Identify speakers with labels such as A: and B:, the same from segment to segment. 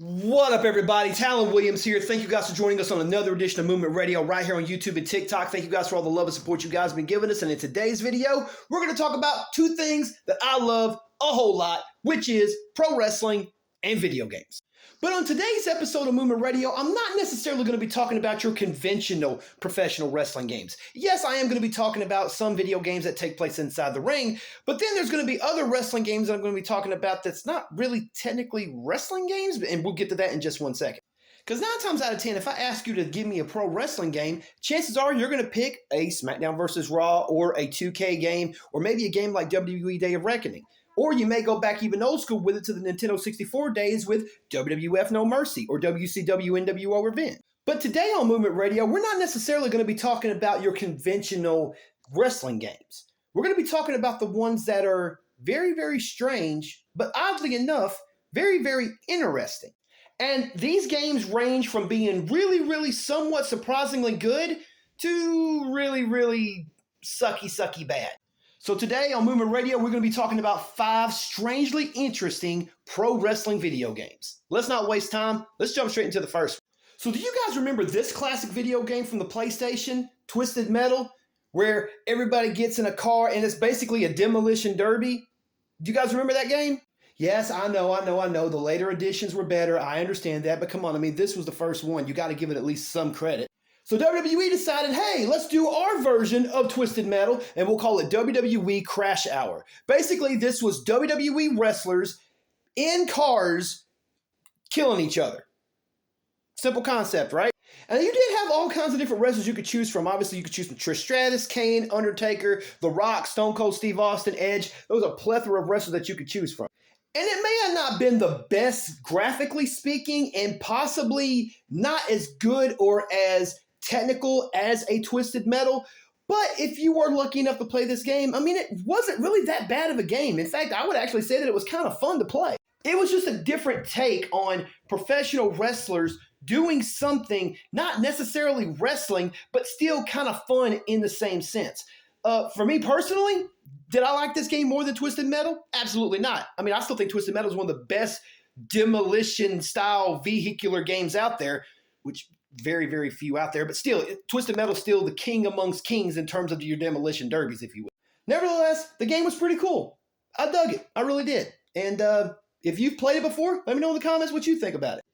A: What up, everybody? Talon Williams here. Thank you guys for joining us on another edition of Movement Radio right here on YouTube and TikTok. Thank you guys for all the love and support you guys have been giving us. And in today's video, we're going to talk about two things that I love a whole lot, which is pro wrestling and video games. But on today's episode of Movement Radio, I'm not necessarily going to be talking about your conventional professional wrestling games. Yes, I am going to be talking about some video games that take place inside the ring, but then there's going to be other wrestling games that I'm going to be talking about that's not really technically wrestling games, and we'll get to that in just one second. Because 9 times out of 10, if I ask you to give me a pro wrestling game, chances are you're going to pick a SmackDown vs. Raw or a 2K game, or maybe a game like WWE Day of Reckoning. Or you may go back even old school with it to the Nintendo 64 days with WWF No Mercy or WCW NWO Revenge. But today on Movement Radio, we're not necessarily going to be talking about your conventional wrestling games. We're going to be talking about the ones that are very, very strange, but oddly enough, very, very interesting. And these games range from being really, really somewhat surprisingly good to really, really sucky bad. So today on Movement Radio, we're going to be talking about 5 strangely interesting pro wrestling video games. Let's not waste time. Let's jump straight into the first one. So do you guys remember this classic video game from the PlayStation, Twisted Metal, where everybody gets in a car and it's basically a demolition derby? Do you guys remember that game? Yes, I know. The later editions were better. I understand that. But come on, this was the first one. You got to give it at least some credit. So WWE decided, hey, let's do our version of Twisted Metal, and we'll call it WWE Crash Hour. Basically, this was WWE wrestlers in cars killing each other. Simple concept, right? And you did have all kinds of different wrestlers you could choose from. Obviously, you could choose from Trish Stratus, Kane, Undertaker, The Rock, Stone Cold Steve Austin, Edge. There was a plethora of wrestlers that you could choose from. And it may have not been the best graphically speaking, and possibly not as good or as technical as a Twisted Metal, but if you were lucky enough to play this game, it wasn't really that bad of a game. In fact, I would actually say that it was kind of fun to play. It was just a different take on professional wrestlers doing something, not necessarily wrestling, but still kind of fun in the same sense. For me personally, did I like this game more than Twisted Metal? Absolutely not. I still think Twisted Metal is one of the best demolition style vehicular games out there, which very, very few out there, but still, Twisted Metal is still the king amongst kings in terms of your demolition derbies, if you will. Nevertheless, the game was pretty cool. I dug it. I really did. And if you've played it before, let me know in the comments what you think about it.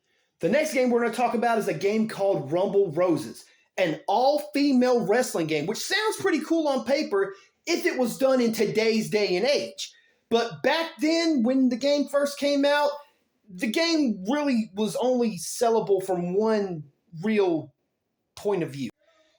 A: The next game we're going to talk about is a game called Rumble Roses, an all-female wrestling game, which sounds pretty cool on paper if it was done in today's day and age. But back then, when the game first came out, the game really was only sellable from one real point of view.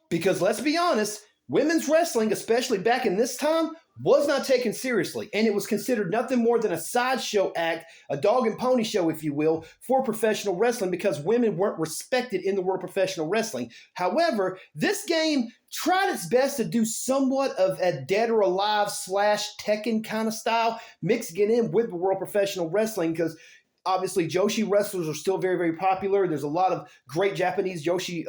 A: Because let's be honest, women's wrestling, especially back in this time, was not taken seriously, and it was considered nothing more than a sideshow act, a dog and pony show, if you will, for professional wrestling, because women weren't respected in the world of professional wrestling. However, this game tried its best to do somewhat of a Dead or Alive / Tekken kind of style, mixing it in with the world of professional wrestling, because obviously, Joshi wrestlers are still very, very popular. There's a lot of great Japanese Joshi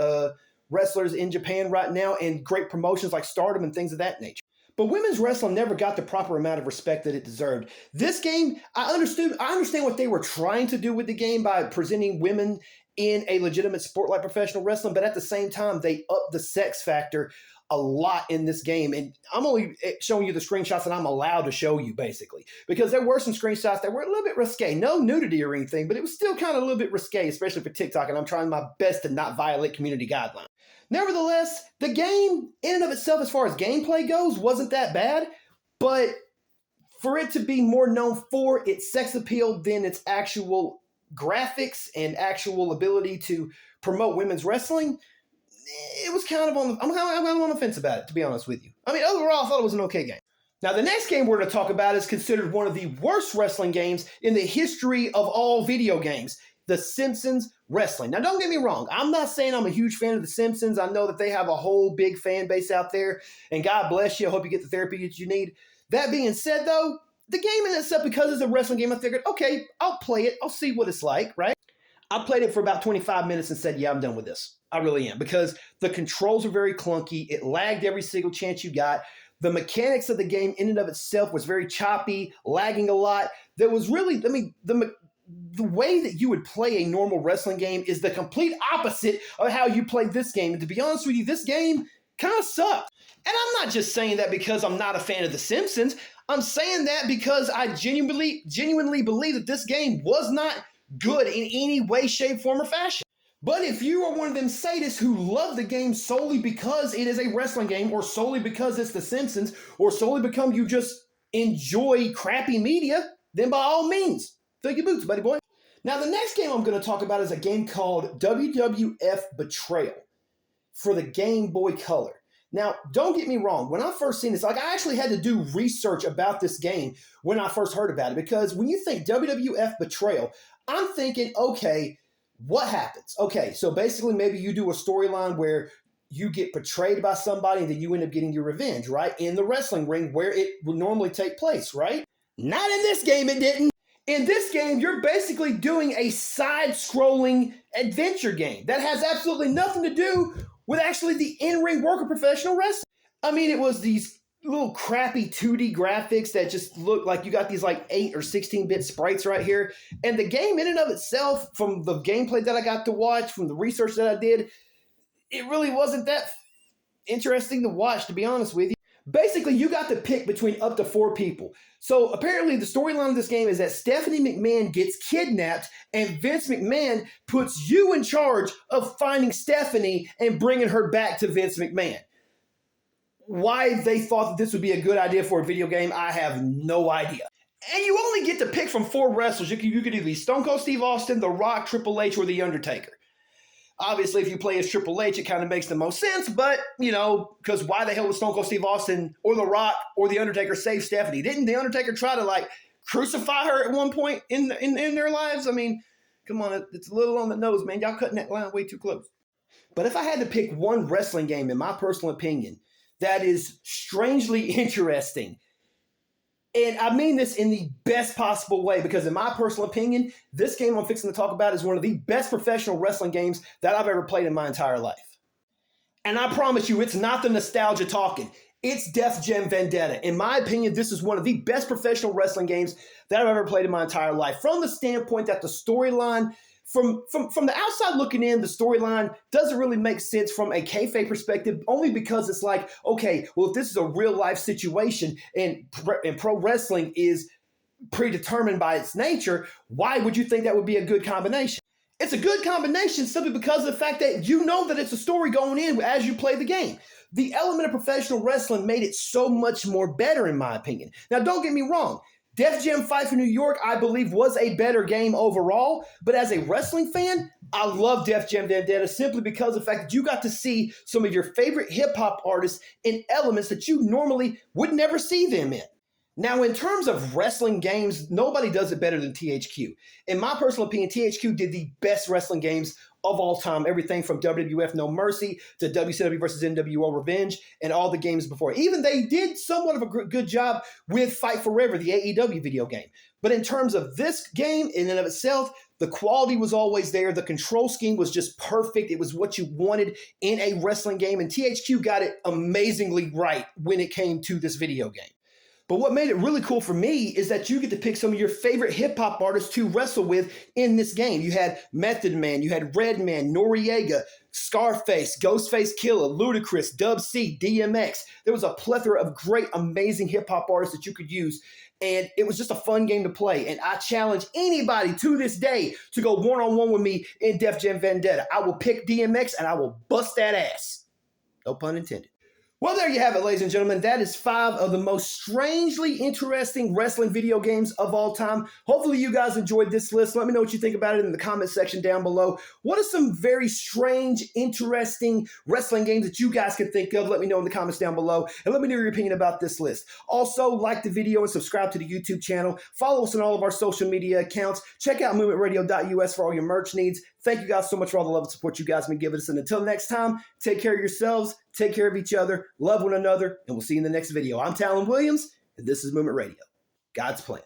A: wrestlers in Japan right now, and great promotions like Stardom and things of that nature. But women's wrestling never got the proper amount of respect that it deserved. This game, I understand what they were trying to do with the game by presenting women in a legitimate sport like professional wrestling, but at the same time, they upped the sex factor a lot in this game. And I'm only showing you the screenshots that I'm allowed to show you, basically, because there were some screenshots that were a little bit risque. No nudity or anything, but it was still kind of a little bit risque, especially for TikTok, and I'm trying my best to not violate community guidelines. Nevertheless, the game in and of itself, as far as gameplay goes, wasn't that bad, but for it to be more known for its sex appeal than its actual graphics and actual ability to promote women's wrestling, it was kind of I'm on the fence about it, to be honest with you. Overall, I thought it was an okay game. Now, the next game we're going to talk about is considered one of the worst wrestling games in the history of all video games, The Simpsons Wrestling. Now, don't get me wrong. I'm not saying I'm a huge fan of The Simpsons. I know that they have a whole big fan base out there, and God bless you. I hope you get the therapy that you need. That being said, though, the game in itself, because it's a wrestling game, I figured, okay, I'll play it. I'll see what it's like, right? I played it for about 25 minutes and said, yeah, I'm done with this. I really am, because the controls are very clunky. It lagged every single chance you got. The mechanics of the game in and of itself was very choppy, lagging a lot. There was really, the way that you would play a normal wrestling game is the complete opposite of how you played this game. And to be honest with you, this game kind of sucked. And I'm not just saying that because I'm not a fan of The Simpsons. I'm saying that because I genuinely believe that this game was not good in any way, shape, form, or fashion. But if you are one of them sadists who love the game solely because it is a wrestling game, or solely because it's The Simpsons, or solely because you just enjoy crappy media, then by all means, fill your boots, buddy boy. Now, the next game I'm going to talk about is a game called WWF Betrayal for the Game Boy Color. Now, don't get me wrong. When I first seen this, like, I actually had to do research about this game when I first heard about it, because when you think WWF Betrayal, I'm thinking, okay, what happens? Okay, so basically maybe you do a storyline where you get betrayed by somebody and then you end up getting your revenge, right? In the wrestling ring where it would normally take place, right? Not in this game, it didn't. In this game, you're basically doing a side-scrolling adventure game that has absolutely nothing to do with actually the in-ring work of professional wrestling. I mean, it was these little crappy 2D graphics that just look like you got these like 8 or 16-bit sprites right here. And the game in and of itself, from the gameplay that I got to watch, from the research that I did, it really wasn't that interesting to watch, to be honest with you. Basically, you got to pick between up to 4 people. So apparently the storyline of this game is that Stephanie McMahon gets kidnapped and Vince McMahon puts you in charge of finding Stephanie and bringing her back to Vince McMahon. Why they thought that this would be a good idea for a video game, I have no idea. And you only get to pick from 4 wrestlers. You could either be Stone Cold Steve Austin, The Rock, Triple H, or The Undertaker. Obviously, if you play as Triple H, it kind of makes the most sense, but, you know, because why the hell would Stone Cold Steve Austin or The Rock or The Undertaker save Stephanie? Didn't The Undertaker try to, like, crucify her at one point in their lives? I mean, come on, it's a little on the nose, man. Y'all cutting that line way too close. But if I had to pick one wrestling game, in my personal opinion, that is strangely interesting, and I mean this in the best possible way, because in my personal opinion, this game I'm fixing to talk about is one of the best professional wrestling games that I've ever played in my entire life. And I promise you, it's not the nostalgia talking. It's Def Jam Vendetta. In my opinion, this is one of the best professional wrestling games that I've ever played in my entire life. From the standpoint that the storyline, from the outside looking in, the storyline doesn't really make sense from a kayfabe perspective, only because it's like, okay, well, if this is a real life situation and pro wrestling is predetermined by its nature, why would you think that would be a good combination? It's a good combination simply because of the fact that you know that it's a story going in as you play the game. The element of professional wrestling made it so much more better, in my opinion. Now, don't get me wrong. Def Jam Fight for New York, I believe, was a better game overall. But as a wrestling fan, I love Def Jam Vendetta simply because of the fact that you got to see some of your favorite hip-hop artists in elements that you normally would never see them in. Now, in terms of wrestling games, nobody does it better than THQ. In my personal opinion, THQ did the best wrestling games of all time. Everything from WWF No Mercy to WCW versus NWO Revenge and all the games before. Even they did somewhat of a good job with Fight Forever, the AEW video game. But in terms of this game in and of itself, the quality was always there. The control scheme was just perfect. It was what you wanted in a wrestling game. And THQ got it amazingly right when it came to this video game. But what made it really cool for me is that you get to pick some of your favorite hip-hop artists to wrestle with in this game. You had Method Man, you had Redman, Noriega, Scarface, Ghostface Killah, Ludacris, Dub C, DMX. There was a plethora of great, amazing hip-hop artists that you could use. And it was just a fun game to play. And I challenge anybody to this day to go one-on-one with me in Def Jam Vendetta. I will pick DMX and I will bust that ass. No pun intended. Well, there you have it, ladies and gentlemen. That is 5 of the most strangely interesting wrestling video games of all time. Hopefully you guys enjoyed this list. Let me know what you think about it in the comment section down below. What are some very strange, interesting wrestling games that you guys can think of? Let me know in the comments down below. And let me know your opinion about this list. Also, like the video and subscribe to the YouTube channel. Follow us on all of our social media accounts. Check out movementradio.us for all your merch needs. Thank you guys so much for all the love and support you guys have been giving us. And until next time, take care of yourselves, take care of each other, love one another, and we'll see you in the next video. I'm Talon Williams, and this is Movement Radio. God's plan.